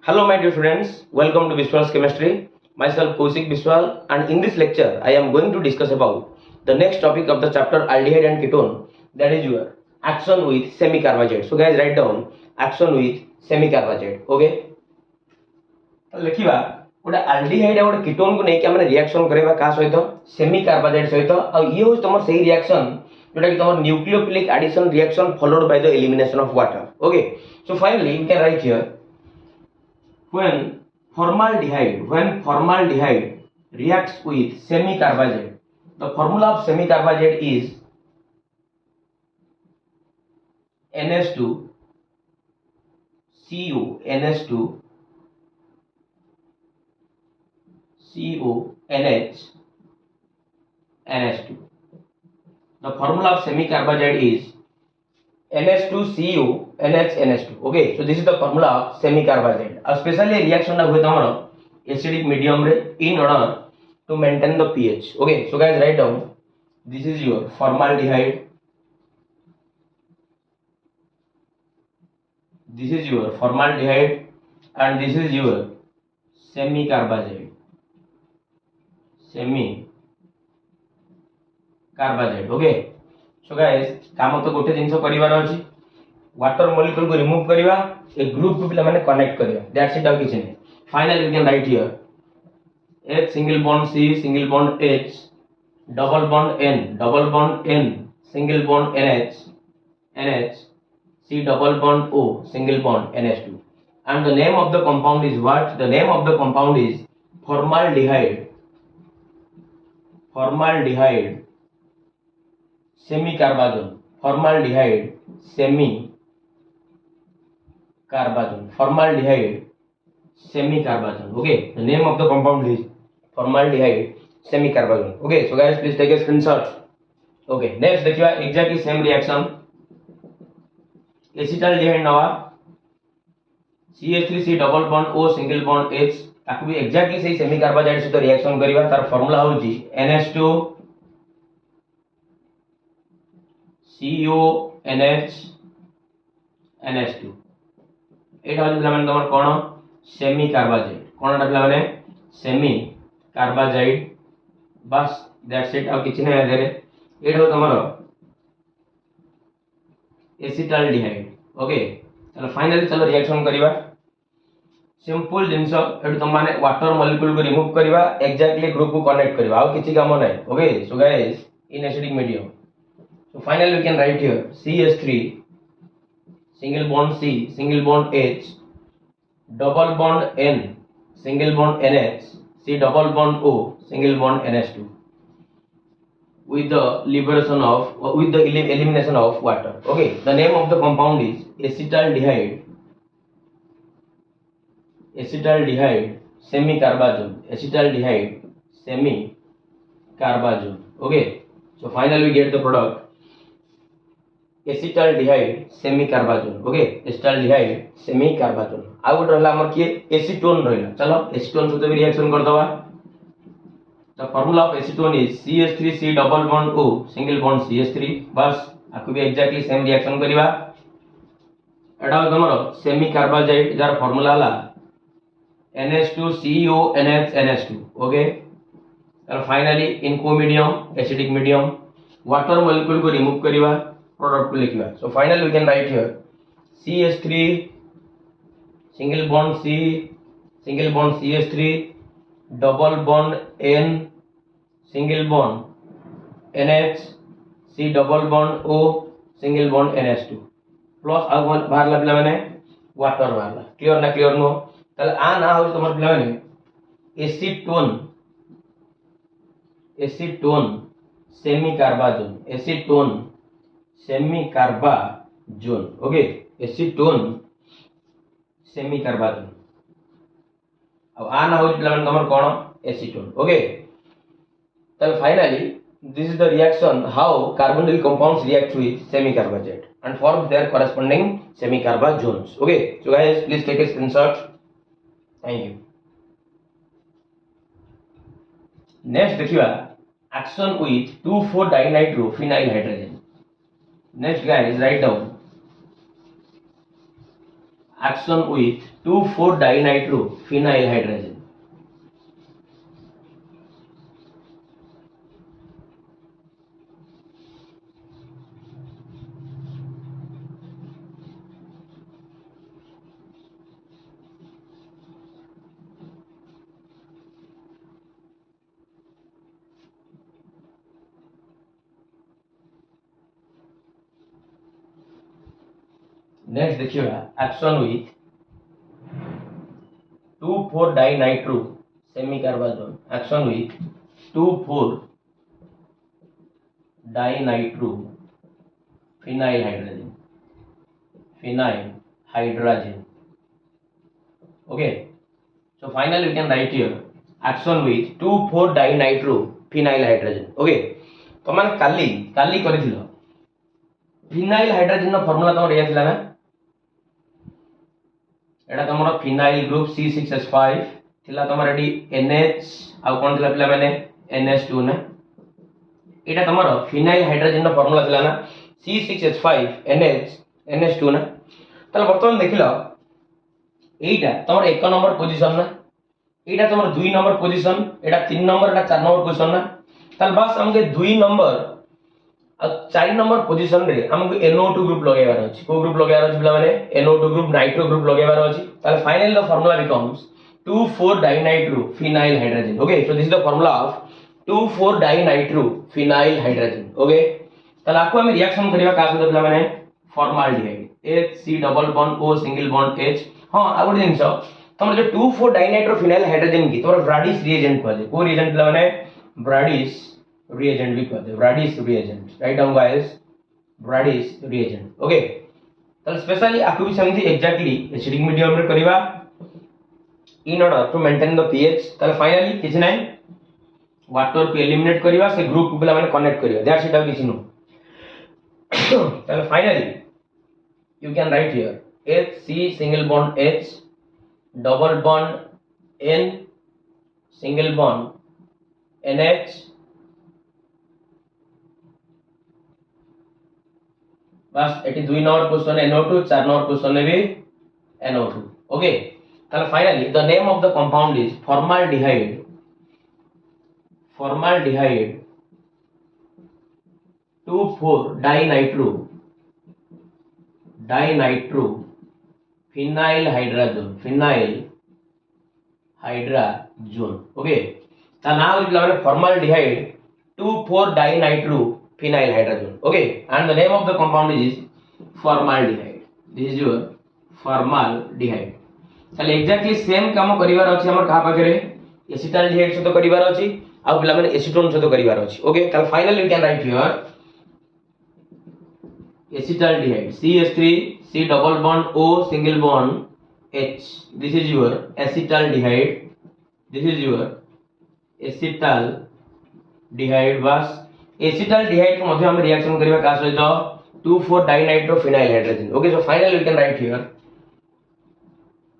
Hello my dear students, welcome to Biswal's Chemistry. Myself Kaushik Biswal, and in this lecture I am going to discuss about the next topic of the chapter aldehyde and ketone, that is your action with semi-carbazide. So guys, write down action with semi-carbazide. Okay, लिखिबा गोटे aldehyde और गोटे ketone को लेके हमने reaction करेबा का सहित semi carbazide सहित आ ये हो तमर सही रिएक्शन जोटा कि तमर nucleophilic addition reaction followed by the elimination of water. Okay, so finally you can write here when formaldehyde reacts with semi-carbazide, the formula of semi-carbazide is NH2 CO NH2 CO NH NH2. The formula of semi-carbazide is NH2CO NH NH2. Okay, so this is the formula of semi-carbazide. Especially reaction na हुए तमरो acidic medium रे in order to maintain the pH. Okay, so guys write down this is your formaldehyde. This is your formaldehyde and this is your semi-carbazide. Semi-carbazide. Okay. So guys, काम तो गोटे जिनस करिवार अछि, water molecule को remove करिवा, ए group को पिला माने connect करिवा, that's it. आउ किछ नै. Finally we can write here H single bond C single bond H double bond N single bond NH C double bond O single bond NH2, and the name of the compound is what? The name of the compound is formaldehyde semi-carbazole. Formaldehyde semi-carbazole. Okay, the name of the compound is formaldehyde semi-carbazole. Okay, so guys, please take a screenshot. Okay, next देखिए exactly same reaction. acetaldehyde नवा CH3C double bond O single bond H, ताकू भी exactly सही semi-carbazide सहित reaction करिवा. तार formula होची NH2 CO NH NH2. एटा होची पिला माने तमर कोन सेमी कार्बाजाइड. कोनटा पिला माने सेमी कार्बाजाइड. बस दैट्स इट. आ किछ नै आदेरे. एटा हो तमर एसिटाल्डिहाइड. ओके, चलो फाइनली चलो रिएक्शन करिवा. सिंपल जिंस एटु तम माने वाटर मॉलिक्यूल को रिमूव करिवा, एग्जैक्टली ग्रुप को कनेक्ट करिवा. आ किछ काम नै. Okay, so guys in acidic medium, so finally we can write here CH3 single bond C single bond H double bond N single bond NH C double bond O single bond NH2 with the elimination of water. Okay, the name of the compound is acetaldehyde semi-carbazole. Okay, so finally we get the product acetaldehyde semi-carbazole. Okay, acetaldehyde semi-carbazole. आ गोटे रहला हमर के acetone रहला. चलो acetone सहित भी reaction कर दवा. The formula of acetone is CH3C double bond O single bond CH3. बस आकु भी एग्जैक्टली सेम रिएक्शन करिवा. एटा हमर सेमी-कार्बाजाइड जार फार्मूला हला NH2CO NH NH2. ओके, चलो फाइनली इन को medium acidic medium water molecule को रिमूव करिवा, प्रोडक्ट को लिखिवा. So finally we can write here CH3 single bond C single bond CH3 double bond N single bond NH C double bond O single bond NH2 plus आ बाहरला पिला माने water बाहरला. Clear ना? Clear नो? ताले आ ना हो तमर पिला माने एसीटोन सेमी कार्बाजोल. ओके, एसीटोन सेमी कार्बाजोल. अब आ ना हो पिला माने तमर कोन एसीटोन. ओके, तब finally this is the reaction how carbonyl compounds react with semi-carbazide and form their corresponding semi-carbazones. Okay, so guys, please take a screenshot. Thank you. Next देखिवा action with 2,4-dinitrophenyl hydrogen. Next guys, write down action with 2,4-dinitrophenyl hydrogen. Next देखिएगा action with 2,4-dinitro semicarbazole. Action with 2,4-dinitro phenyl hydrogen. Okay, so finally we can write here action with 2,4-dinitro phenyl hydrogen. Okay, तो मैंने काली କରିଥିଲ phenyl hydrogen નો formula તમારે યાદଥିଲା ନା एटा तमरो phenyl group C6H5 थिला तमरो ready NH आ कोन थिला पिला माने NH2 ना एटा तमरो फिनाइल हाइड्रोजन नो फार्मूला थिला ना C6H5 NH2 ना तले वर्तमान देखिलो एटा तमरो 1 नंबर पोजीशन ना एटा तमरो 2 नंबर पोजीशन एटा 3 नंबर एटा 4 नंबर पोजीशन ना तले बस हमके 2 नंबर और 4 नंबर पोजीशन रे हमको NO2 ग्रुप लगाइबार अछि को ग्रुप लगाइबार अछि पिला माने NO2 ग्रुप नाइट्रो ग्रुप लगाइबार अछि ताले finally the formula becomes 2,4-dinitrophenyl hydrogen. Okay, so this is the formula of 2,4-dinitrophenyl hydrogen. Okay, ताले आपको हम रिएक्शन करिवा का सहित पिला माने formaldehyde H C double bond O single bond H हां आ गुड जिंस तमर जो 2,4-dinitrophenyl hydrogen की तमर ब्राडिस रिएजेंट कहले को रिएजेंट पिला माने ब्राडिस reagent भी कहते हैं Brady's reagent. Write down guys Brady's reagent. Okay, तो स्पेशली आपको भी समझी एग्जैक्टली एसिडिक मीडियम में करिवा in order to maintain the pH. तो फाइनली किछ नै वाटर को एलिमिनेट करिवा से ग्रुप को पिला माने कनेक्ट करिवा दैट्स इट किछ नो तो finally you can write here H C single bond H double bond N single bond NH बस eighty 2 number position NO2 4 number position में भी NO2. ओके ताले finally the name of the compound is formaldehyde 2,4-dinitrophenyl hydrazone. Okay ता नाम is लाने formaldehyde 2,4-dinitrophenyl hydrazone. Okay, and the name of the compound is formaldehyde. This is your formaldehyde. ताले exactly same काम करिवार अछि हमर कहा पाखरे एसिटाल्डिहाइड से तो करिवार अछि आ पिला माने एसीटोन से तो करिवार अछि. ओके ताले finally we can write here acetaldehyde CH3 C double bond O single bond H. This is your acetaldehyde. This is your acetaldehyde. बस एसिटाल्डिहाइड को मध्य हम रिएक्शन करिवा का सहित 2,4-dinitrophenyl hydrogen. Okay, so finally we can write here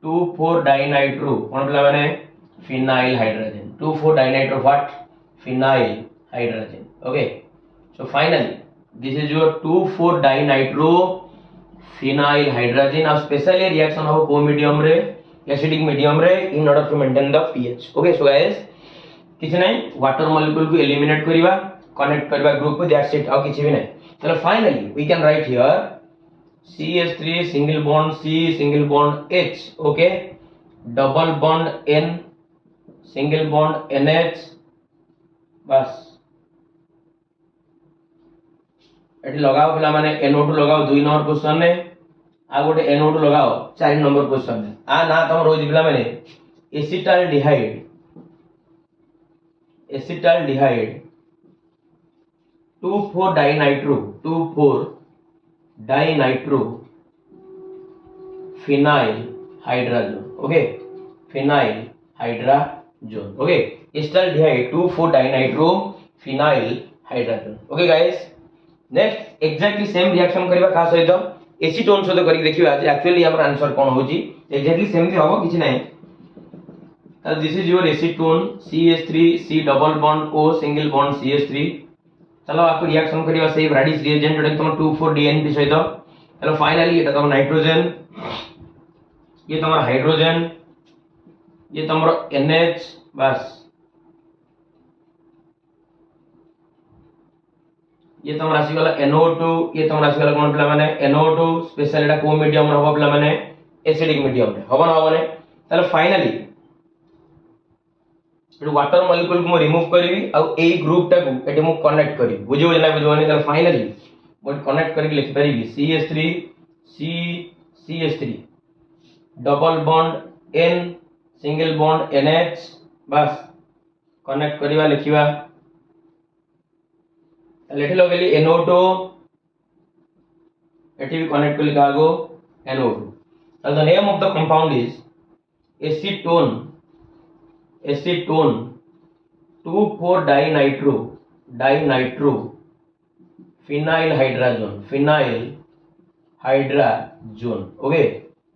2,4-dinitro कोन पिला माने phenyl hydrogen. 2,4-dinitro what? Phenyl hydrogen. Okay, so finally this is your 2,4-dinitrophenyl hydrogen. Now specially reaction of co medium रे acidic medium रे in order to maintain the pH. Okay, so guys किछ नै water molecule को eliminate करिवा connect करवा group को that's it और किछि भी नहीं. चलो finally we can write here CH3 single bond C single bond H. Okay double bond N single bond NH बस एटी लगाओ पिला माने NO2 लगाओ 2 नंबर पोजीशन में आ गोटे NO2 लगाओ 4 नंबर पोजीशन में आ ना तम रोज पिला माने acetaldehyde 2,4-dinitrophenyl hydrazone. Okay, phenyl hydrazone. Okay, acetaldehyde 2,4-dinitrophenyl hydrazone. Okay guys, next exactly same reaction करिवा का सहित एसीटोन सहित करि देखिबा एक्चुअली हमर आंसर कोन होची एक्जेक्टली सेम थी होबो किछ नै. This is your acetone CH3 C double bond O single bond CH3. चलो आपको रिएक्शन करिवा से ब्राडिस रिएजेंट जोटा तुम 2,4-DNP सहित. चलो फाइनली एटा तुम नाइट्रोजन ये तुम्हारा हाइड्रोजन, ये तुम्हारा NH, बस ये तुम राशि वाला NO2, ये तुम राशि वाला कौन पिला माने NO2 स्पेशल एटा को मीडियम रे हबो पिला माने एसिडिक मीडियम रे हबो ना हबो ने ताले फाइनली एटू वाटर मॉलिक्यूल को मो रिमूव करबी आ ए ग्रुप टा को एटे मो कनेक्ट करबी बुझियो ना बुझियोनी ताले फाइनली मो कनेक्ट करके लिख परबी CH3 C CH3 double bond N single bond NH बस कनेक्ट करबा लिखिबा लेठी लगेली NO2 एठी भी कनेक्ट कर लिखा गो NO2 and the name of the compound is acetone 2,4 dinitro phenyl hydrazone. Okay,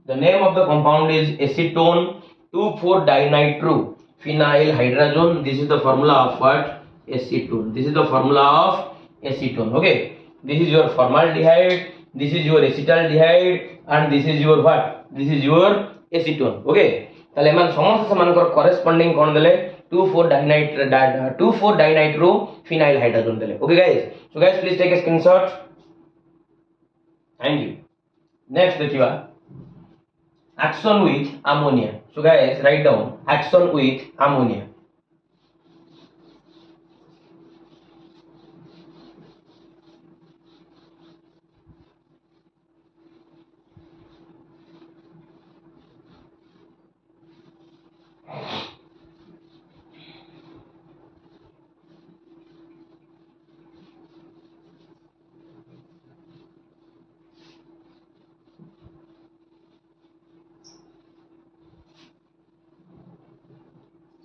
the name of the compound is acetone 2,4 dinitro phenyl hydrazone. This is the formula of what? Acetone. This is the formula of acetone. Okay, this is your formaldehyde, this is your acetaldehyde, and this is your what? This is your acetone. Okay, ताले मान समस्त समानकर corresponding कोन देले 2,4 dinitro phenyl hydrazone देले. Okay guys, so guys please take a screenshot. Thank you. Next देखिवा action with ammonia. So guys write down action with ammonia.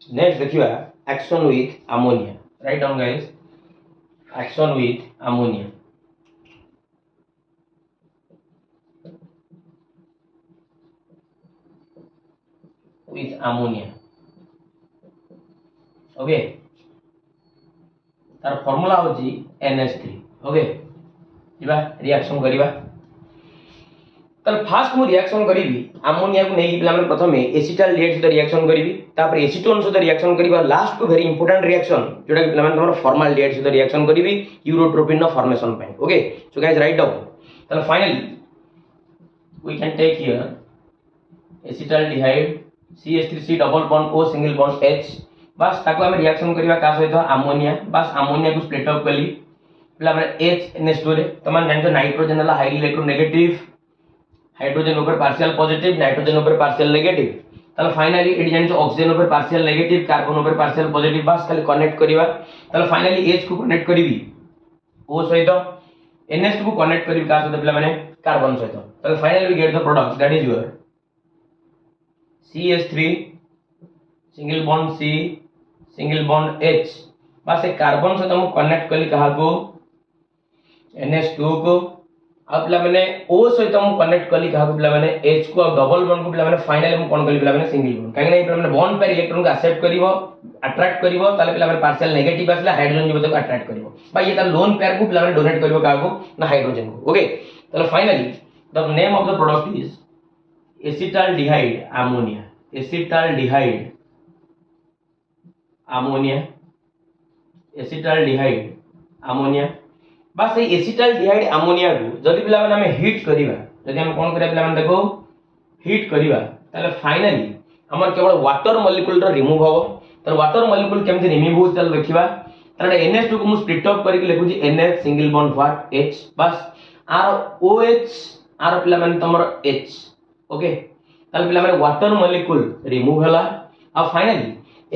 Next देखिवा action with ammonia. Write down guys action with ammonia. With ammonia. Okay, तार formula होची NH3. Okay, जिबा reaction करिबा तर fast मु reaction करिवि ammonia को नै पिला माने प्रथमे एसिटाल्डिहाइड सहित रिएक्शन करिवि तापर एसीटोन सहित रिएक्शन करिबा लास्ट को वेरी इंपोर्टेंट रिएक्शन जोटा पिला माने तमरो फॉर्माल्डिहाइड सहित रिएक्शन करिवि यूरोट्रोपिन नो फॉर्मेशन पे. Okay, so guys write down. then finally we can take here acetaldehyde CH3C double bond O single bond H बस ताको हम रिएक्शन करिवा का सहित अमोनिया बस अमोनिया को स्प्लिट अप कली पिला माने H NH2 रे तमान जानतो नाइट्रोजन वाला हाईली इलेक्ट्रोनेगेटिव हाइड्रोजन ऊपर पार्शियल पॉजिटिव नाइट्रोजन ऊपर पार्शियल नेगेटिव ताले फाइनली एडी जानतो ऑक्सीजन ऊपर पार्शियल नेगेटिव कार्बन ऊपर पार्शियल पॉजिटिव बस खाली कनेक्ट करिवा ताले फाइनली H को कनेक्ट करिवि O सहित NH2 को कनेक्ट करिवि का सहित पिला माने कार्बन सहित ताले finally we get the product that is your CH3 single bond C single bond H बस एक कार्बन से तुम कनेक्ट कली कहा को NH2 को अब पिला माने O सहित हम कनेक्ट कली कहा को पिला माने H को डबल बॉन्ड को पिला माने फाइनली हम कोन कली पिला माने सिंगल बॉन्ड काहे नै पिला माने बॉन्ड पर इलेक्ट्रॉन को एक्सेप्ट करिवो अट्रैक्ट करिवो ताले पिला माने पार्शियल नेगेटिव आसला हाइड्रोजन जीव तक अट्रैक्ट करिवो बा ये ता लोन पेयर को पिला माने डोनेट करिवो कहा को ना हाइड्रोजन को. ओके, ताले finally the name of the product is acetaldehyde ammonia acetaldehyde ammonia acetaldehyde ammonia बस ए एसिटाल्डिहाइड अमोनिया को जदि पिला माने हम हीट करिवा जदि हम कोन करिया पिला माने देखो हीट करिवा ताले फाइनली हमर केवल वाटर मॉलिक्यूल रो रिमूव हो तर वाटर मॉलिक्यूल केमति रिमूव हो ताले देखिबा ताले NH2 को मु स्प्लिट अप करके लिखु जी NH single bond what H बस आर OH आर पिला माने तमर H. ओके, ताले पिला माने वाटर मॉलिक्यूल रिमूव होला आ फाइनली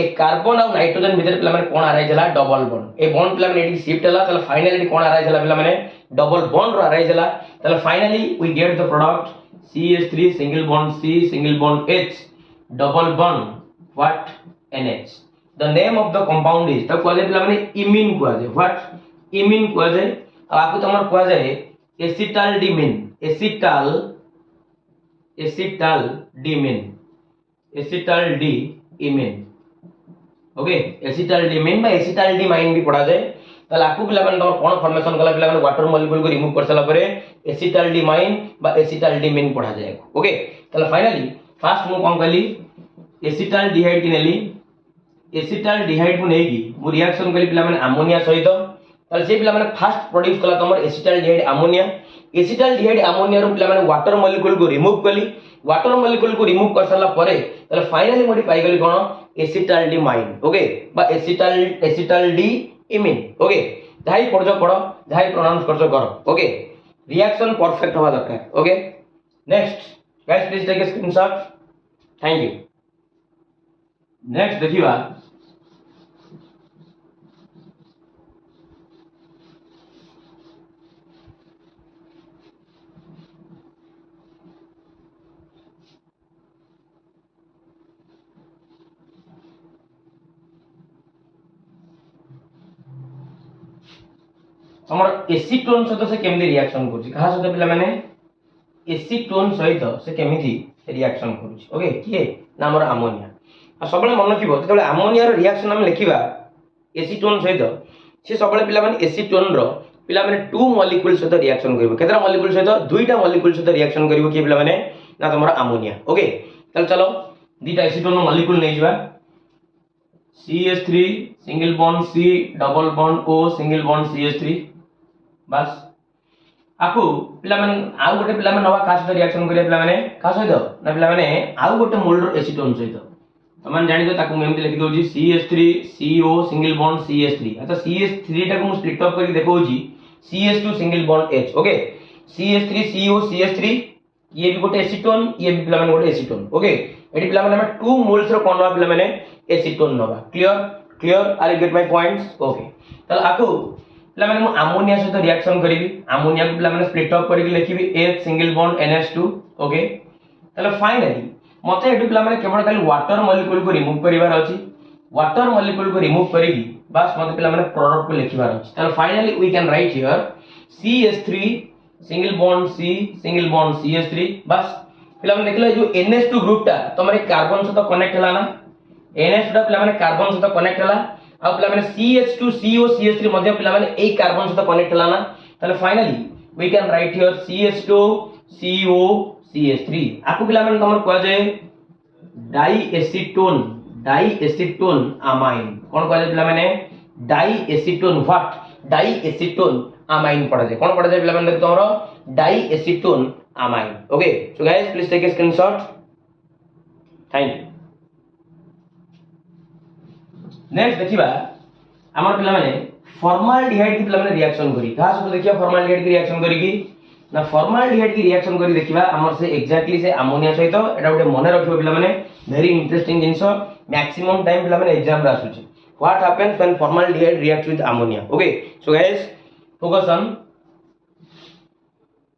एक कार्बन और नाइट्रोजन भीतर पिला माने कोन अराइज होला डबल बॉन्ड ए बॉन्ड पिला माने एटी शिफ्ट होला ताले फाइनली कोन अराइज होला पिला माने डबल बॉन्ड रो अराइज होला ताले finally we get the product CH3 single bond C single bond H double bond what NH. The name of the compound is त कोजे पिला माने इमिन कोजे व्हाट इमिन कोजे आकु तमर कोजे एसिटाल्डिमिन एसिटाल्डिमिन. ओके, एसिटाल्डिमिन बा एसिटाल्डिमाइन भी पढ़ा जाए ताले आकु पिला माने कोन फॉर्मेशन कला पिला माने वाटर मॉलिक्यूल को रिमूव कर सला परे एसिटाल्डिमाइन बा एसिटाल्डिमिन पढ़ा जाए. ओके, ताले फास्ट मु कोन कली एसिटाल्डिहाइड की नेली एसिटाल्डिहाइड को नेकी मु रिएक्शन कली पिला माने अमोनिया सहित ताले से पिला माने फास्ट प्रोड्यूस कला तमर एसिटाल्डिहाइड अमोनिया एसिटाल्डिहाइड अमोनिया रो पिला माने वाटर मॉलिक्यूल को रिमूव कली वाटर मॉलिक्यूल को रिमूव कर साला परे ताले फाइनली मोडी पाई गली कोन एसिटाल्डिमाइन ओके बा एसिटाल्डिइमिन ओके जाई पढ़ो जाई प्रोनाउंस करजो करो ओके रिएक्शन परफेक्ट होवा दरकार okay next guys please take a screenshot thank you next देखिबा हमर एसीटोन सहित से केमिति रिएक्शन करछि कहा सहित पिला माने एसीटोन सहित से केमिति रिएक्शन करछि ओके किए ना हमर अमोनिया आ सबले मन रखिबो जेतबे अमोनिया रो रिएक्शन हम लिखिबा एसीटोन सहित से सबले पिला माने एसीटोन रो पिला माने टू मॉलिक्यूल सहित रिएक्शन करबो केतरा मॉलिक्यूल सहित दुईटा मॉलिक्यूल सहित रिएक्शन करबो कि पिला माने ना तमरा अमोनिया ओके चलो दुईटा एसीटोन मॉलिक्यूल नै जिबा CH3 single bond C double bond O single bond CH3 बस आकु पिला माने आउ गोटे पिला माने नवा का सहित रिएक्शन करिया पिला माने का सहित ना पिला माने आउ गोटे मोलर एसीटोन सहित तमन जानि तो ताकु एमति लिखि doji CH3 CO single bond CH3 अच्छा CH3 टाकु मु स्प्लिट अप करके देखौजी CH2 single bond H okay CH3 CO CH3 ये भी गोटे एसीटोन ये भी पिला माने गोटे एसीटोन ओके एडी पिला माने हम 2 मोल्स रो कोन पिला माने एसीटोन नबा clear are you get my points okay तल आकु पिला माने मु अमोनिया सहित रिएक्शन करिवि अमोनिया को पिला माने स्प्लिट अप करके लिखिबि H single bond NH2 okay तले फाइनली मते एडु पिला माने केवल खाली वाटर मॉलिक्यूल को रिमूव करिवार अछि वाटर मॉलिक्यूल को रिमूव करिवि बस मते पिला माने प्रोडक्ट को लिखिवार अछि तले finally we can write here CH3 single bond C single bond CH3 बस पिला माने देखले जो NH2 ग्रुप ता तमरे कार्बन सहित कनेक्ट हला ना NH2 ता पिला माने कार्बन सहित कनेक्ट हला आ पिला माने CH2 CO CH3 मध्ये पिला माने ए कार्बन सहित कनेक्ट हला ना तले finally we can write here CH2 CO CH3 आकु पिला माने तमर कहै जे डाईएसीटोन अमाइन कोन कहै पिला माने डाईएसीटोन व्हाट डाईएसीटोन अमाइन पढ़ा जाय कोन पढ़ा जाय पिला माने तमरो diacetone amine okay so guys please take a screenshot thank you next देखिबा हमर पिला माने फॉर्माल्डिहाइड की पिला माने रिएक्शन करी कहा सब देखिया फॉर्माल्डिहाइड की रिएक्शन करी की ना फॉर्माल्डिहाइड की रिएक्शन करी देखिबा हमर से एग्जैक्टली से अमोनिया सहित एटा गोटे मने रखिबो पिला माने very interesting since maximum time पिला माने एग्जाम रा आसुची what happens when formaldehyde reacts with ammonia okay so guys focus on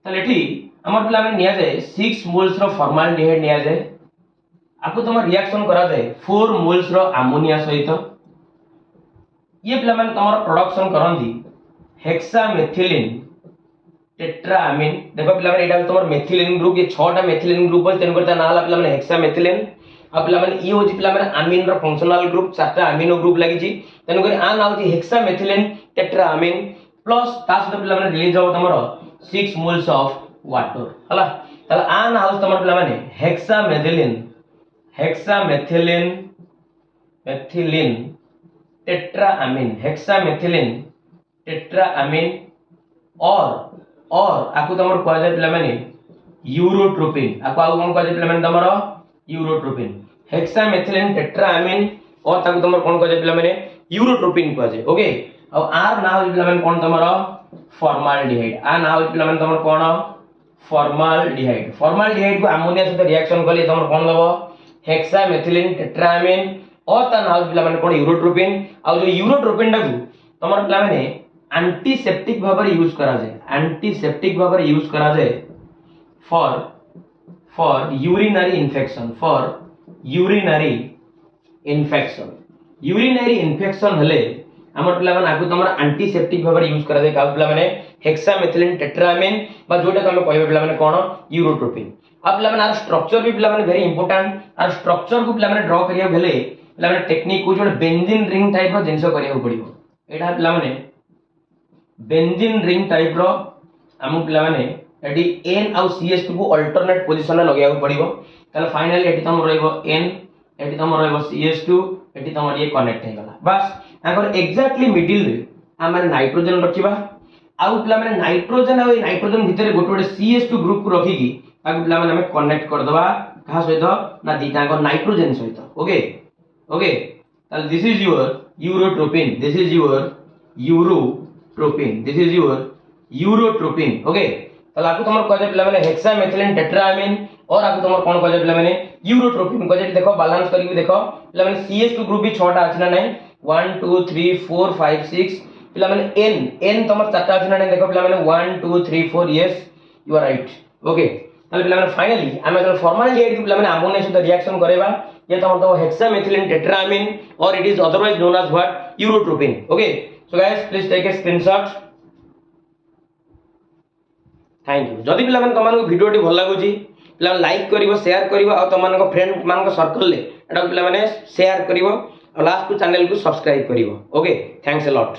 तलेठी हमर पिला माने निया जाय 6 मोल्स रो फॉर्माल्डिहाइड निया जाय आपको तम रिएक्शन करा जाय 4 मोल्स रो अमोनिया सहित ये पिला माने तमर प्रोडक्शन करंदी हेक्सामेथिलीन टेट्राअमीन देखो पिला माने एटा तमर मेथिलीन ग्रुप ये 6 टा मेथिलीन ग्रुप है तेन करता नाला पिला माने हेक्सामेथिलीन अब पिला माने ई होची पिला माने अमीन रो फंक्शनल ग्रुप 4 टा अमीनो ग्रुप लागि छी तेन कर आ नाउ छी हेक्सामेथिलीन टेट्राअमीन प्लस तास पिला माने रिलीज हो तमर 6 मोल्स ऑफ वाटर हला तला आ नाउ तमर पिला माने हेक्सामेथिलीन टेट्राअमीन हेक्सामेथिलीन टेट्राअमीन और आकु तमर कह जाय पिला माने यूरोट्रोपिन आकु आकु कोन कह जाय पिला माने तमर यूरोट्रोपिन हेक्सामेथिलीन टेट्राअमीन और ताकु तमर कोन कह जाय पिला माने यूरोट्रोपिन कह जाय ओके अब आर ना हो पिला माने कोन तमर फॉर्माल्डिहाइड आ ना हो पिला माने तमर कोन फॉर्माल्डिहाइड को अमोनिया सहित रिएक्शन करले तमर कोन लबो हेक्सामेथिलीन टेट्राअमीन और ता ना हो पिला माने कोन यूरोट्रोपिन आ जो यूरोट्रोपिन टाकु तमर पिला माने एंटीसेप्टिक भाବରେ यूज करा जाय एंटीसेप्टिक भाବରେ यूज करा जाय फॉर यूरिनरी इन्फेक्शन हले हमर पिला माने आगु तमर एंटीसेप्टिक भाବରେ यूज करा जाय का पिला माने हेक्सामेथिलीन टेट्राअमीन बा जोटा हम कहबे पिला माने कोन यूरोट्रोपिन अब पिला माने आर स्ट्रक्चर भी पिला माने वेरी इंपोर्टेंट आर स्ट्रक्चर को पिला माने ड्रा करिया भेले पिला माने टेक्निक को जो बेंजीन रिंग टाइप रो जिंस करिया पड़िबो एटा पिला माने बेंजीन रिंग टाइप रो हम पिला माने एटी एन आउ CH2 को अल्टरनेट पोजीशन रे लगे पड़िबो ताले फाइनली एटी तम रहइबो n एटी तम रहइबो CH2 एटी तम ये कनेक्ट हे गला बस अगर एग्जैक्टली मिडिल रे हमर नाइट्रोजन रखिबा आउ पिला माने नाइट्रोजन आउ नाइट्रोजन भितर गोटे गोटे CH2 ग्रुप को रखी की ताकि पिला माने हमें कनेक्ट कर दबा कहा सहित ना दीटा को नाइट्रोजन सहित ओके ओके ताले this is your urotropine this is your urotropine this is your urotropine okay ताले आपको तुमर कह जे पिला माने हेक्सामेथिलीन टेट्राअमीन और आपको तुमर कोन कह जे पिला माने यूरोट्रोपिन कह जे देखो बैलेंस करके देखो पिला माने CH2 ग्रुप भी 6टा अछि ना नहीं 1 2 3 4 5 6 पिला माने n तुमर 4टा अछि ना नहीं देखो पिला माने 1 2 3 4 yes you are right okay ताले पिला माने फाइनली हम जब फॉर्मालिटी पिला माने अमोनिया सहित रिएक्शन करेबा ये तुमर तो हेक्सामेथिलीन टेट्राअमीन और it is otherwise known as what urotropine okay so guys please take a screenshot thank you जदि पिला माने तमन वीडियो टी भल लागुची पिला लाइक करिवो शेयर करिवो आ तमन को फ्रेंड मान को सर्कल ले एटा पिला माने शेयर करिवो और लास्ट को चैनल को सब्सक्राइब करिवो ओके थैंक्स अ लॉट।